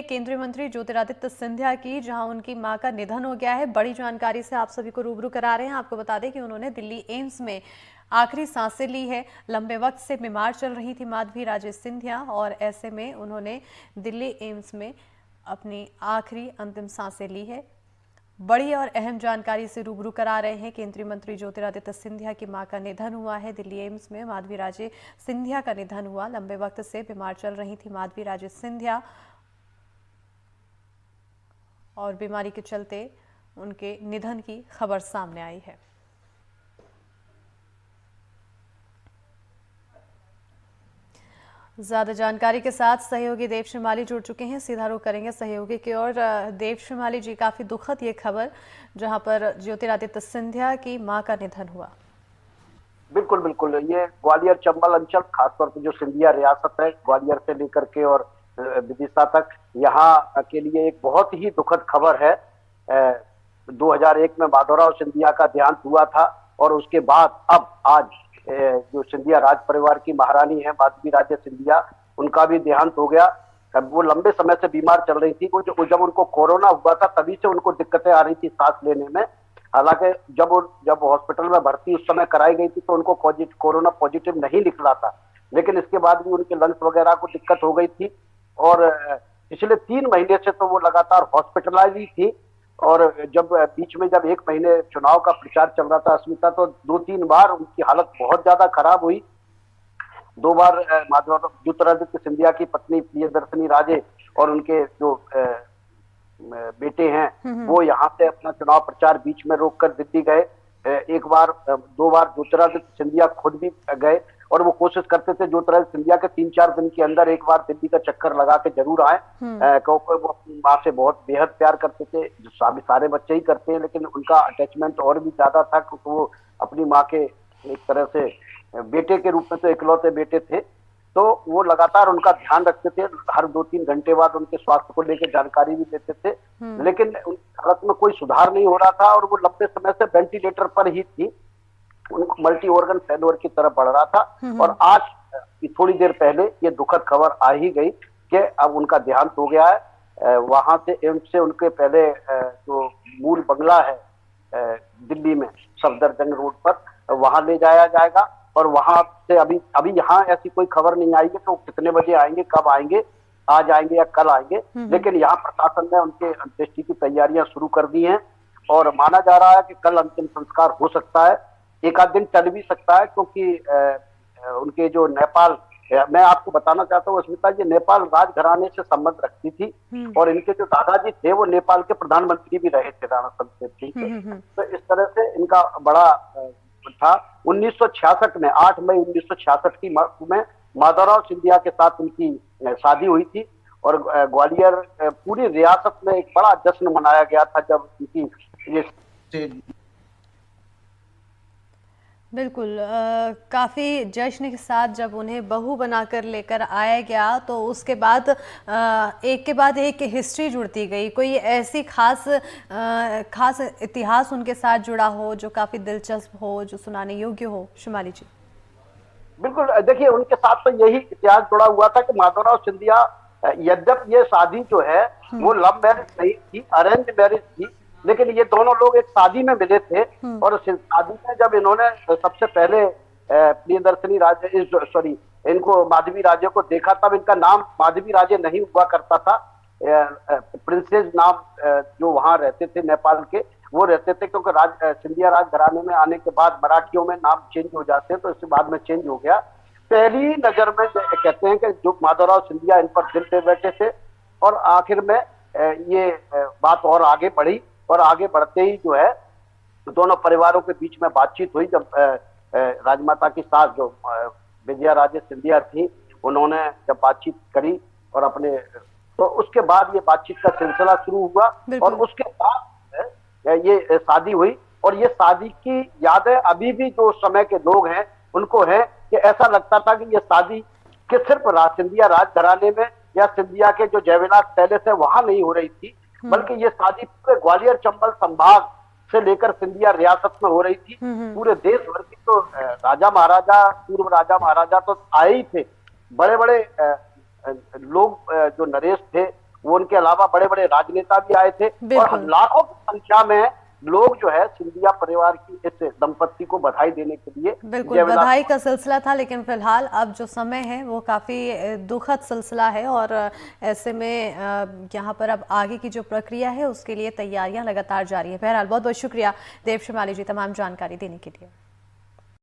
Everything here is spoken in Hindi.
केंद्रीय मंत्री ज्योतिरादित्य सिंधिया की, जहां उनकी मां का निधन हो गया है। बड़ी जानकारी से आप सभी को रूबरू करा रहे हैं। आपको बता दें कि उन्होंने दिल्ली एम्स में आखिरी सांसें ली है। लंबे वक्त से बीमार चल रही थी माधवी राजे सिंधिया और ऐसे में उन्होंने दिल्ली एम्स में अपनी आखिरी अंतिम सांसें ली है। बड़ी और अहम जानकारी से रूबरू करा रहे हैं। केंद्रीय मंत्री ज्योतिरादित्य सिंधिया की मां का निधन हुआ है। दिल्ली एम्स में माधवी राजे सिंधिया का निधन हुआ। लंबे वक्त से बीमार चल रही थी माधवी राजे सिंधिया और बीमारी के चलते उनके निधन की खबर सामने आई है। ज्यादा जानकारी के साथ सहयोगी देव श्रीमाली जुड़ चुके हैं। सीधा रुख करेंगे सहयोगी की ओर। देव श्रीमाली जी, काफी दुखद ये खबर जहां पर ज्योतिरादित्य सिंधिया की मां का निधन हुआ। बिल्कुल बिल्कुल, ये ग्वालियर चंबल अंचल, खासतौर पर जो सिंधिया रियासत है, ग्वालियर से लेकर के और विदिशा तक, यहाँ के लिए एक बहुत ही दुखद खबर है। 2001 में माधवराव सिंधिया का देहांत हुआ था और उसके बाद अब आज जो सिंधिया राज परिवार की महारानी है माधवी राजे सिंधिया, उनका भी देहांत हो गया। वो लंबे समय से बीमार चल रही थी। जब उनको कोरोना हुआ था तभी से उनको दिक्कतें आ रही थी सांस लेने में। हालांकि जब हॉस्पिटल में भर्ती उस समय कराई गई थी तो उनको कोरोना पॉजिटिव नहीं निकला था, लेकिन इसके बाद भी उनके लंग्स वगैरह को दिक्कत हो गई थी और पिछले 3 महीने से तो वो लगातार हॉस्पिटलाइज ही थी। और जब बीच में जब 1 महीने चुनाव का प्रचार चल रहा था अस्मिता, तो 2-3 बार उनकी हालत बहुत ज्यादा खराब हुई। 2 बार ज्योतिरादित्य सिंधिया की पत्नी प्रियदर्शनी राजे और उनके जो बेटे हैं वो यहाँ से अपना चुनाव प्रचार बीच में रोककर दिल्ली गए। 2 बार ज्योतिरादित्य सिंधिया खुद भी गए और वो कोशिश करते थे ज्योतिरादित्य सिंधिया के 3-4 दिन के अंदर एक बार दिल्ली का चक्कर लगा के जरूर आए, क्योंकि वो अपनी माँ से बहुत बेहद प्यार करते थे। सारे बच्चे ही करते हैं, लेकिन उनका अटैचमेंट और भी ज्यादा था क्योंकि वो अपनी माँ के एक तरह से बेटे के रूप में तो इकलौते बेटे थे। तो वो लगातार उनका ध्यान रखते थे, हर 2-3 घंटे बाद उनके स्वास्थ्य को लेकर जानकारी भी देते थे, लेकिन उनकी हालत में कोई सुधार नहीं हो रहा था और वो लंबे समय से वेंटिलेटर पर ही थी। उनको मल्टी ऑर्गन फेल्योर की तरफ बढ़ रहा था और आज थोड़ी देर पहले ये दुखद खबर आ ही गई कि अब उनका देहांत हो गया है। वहां से एम्स से उनके पहले जो मूल बंगला है दिल्ली में सफदरजंग रोड पर, वहां ले जाया जाएगा और वहां से अभी यहाँ ऐसी कोई खबर नहीं आई है तो कितने बजे आएंगे, कब आएंगे, आज आएंगे या कल आएंगे, लेकिन यहाँ प्रशासन ने उनके अंत्येष्टि की तैयारियां शुरू कर दी हैं और माना जा रहा है कि कल अंतिम संस्कार हो सकता है। एक आध दिन चल भी सकता है क्योंकि उनके जो नेपाल, मैं आपको बताना चाहता हूँ अस्मिता, ये नेपाल राजघराने से संबंध रखती थी और इनके जो दादाजी थे वो नेपाल के प्रधानमंत्री भी रहे थे, राणा संतति के। तो इस तरह से इनका बड़ा था। 1966 में 8 मई 1966 की में माधवराव सिंधिया के साथ उनकी शादी हुई थी और ग्वालियर पूरी रियासत में एक बड़ा जश्न मनाया गया था जब उनकी ये बिल्कुल, काफ़ी जश्न के साथ जब उन्हें बहू बनाकर लेकर आया गया तो उसके बाद एक के बाद एक हिस्ट्री जुड़ती गई। कोई ऐसी खास इतिहास उनके साथ जुड़ा हो जो काफ़ी दिलचस्प हो, जो सुनाने योग्य हो, शिमाली जी? बिल्कुल, देखिए उनके साथ तो यही इतिहास जुड़ा हुआ था कि माधवराव सिंधिया, यद्यपि ये शादी जो है वो लव मैरिज नहीं थी, अरेंज मैरिज थी, लेकिन ये दोनों लोग एक शादी में मिले थे और शादी में जब इन्होंने सबसे पहले प्रियदर्शनी राजे इनको माधवी राजे को देखा, तब इनका नाम माधवी राजे नहीं हुआ करता था। प्रिंसेस नाम जो वहां रहते थे नेपाल के, वो रहते थे, क्योंकि सिंधिया राजघराने में आने के बाद मराठियों में नाम चेंज हो जाते हैं, तो इसके बाद में चेंज हो गया। पहली नजर में कहते हैं कि जो माधवराव सिंधिया इन पर दिल पे बैठे थे और आखिर में ये बात और आगे बढ़ी और आगे बढ़ते ही जो है दोनों परिवारों के बीच में बातचीत हुई। जब राजमाता की सास जो विजया राजे सिंधिया थी, उन्होंने जब बातचीत करी और अपने, तो उसके बाद ये बातचीत का सिलसिला शुरू हुआ और उसके बाद ये शादी हुई और ये शादी की यादें अभी भी जो समय के लोग हैं उनको है कि ऐसा लगता था कि ये शादी कि सिर्फ सिंधिया राजघराने में या सिंधिया के जो जयविलास पैलेस है वहां नहीं हो रही थी, बल्कि ये शादी पूरे ग्वालियर चंबल संभाग से लेकर सिंधिया रियासत में हो रही थी। पूरे देश भर की तो राजा महाराजा, पूर्व राजा महाराजा तो आए ही थे, बड़े बड़े लोग जो नरेश थे वो उनके अलावा बड़े बड़े राजनेता भी आए थे और बिल्कुल लाखों की संख्या में लोग जो है सिंधिया परिवार की इस दंपत्ति को बधाई देने के लिए बिल्कुल बधाई का सिलसिला था। लेकिन फिलहाल अब जो समय है वो काफ़ी दुखद सिलसिला है और ऐसे में यहाँ पर अब आगे की जो प्रक्रिया है उसके लिए तैयारियां लगातार जारी है। बहरहाल बहुत बहुत शुक्रिया देव शिमाली जी तमाम जानकारी देने के लिए।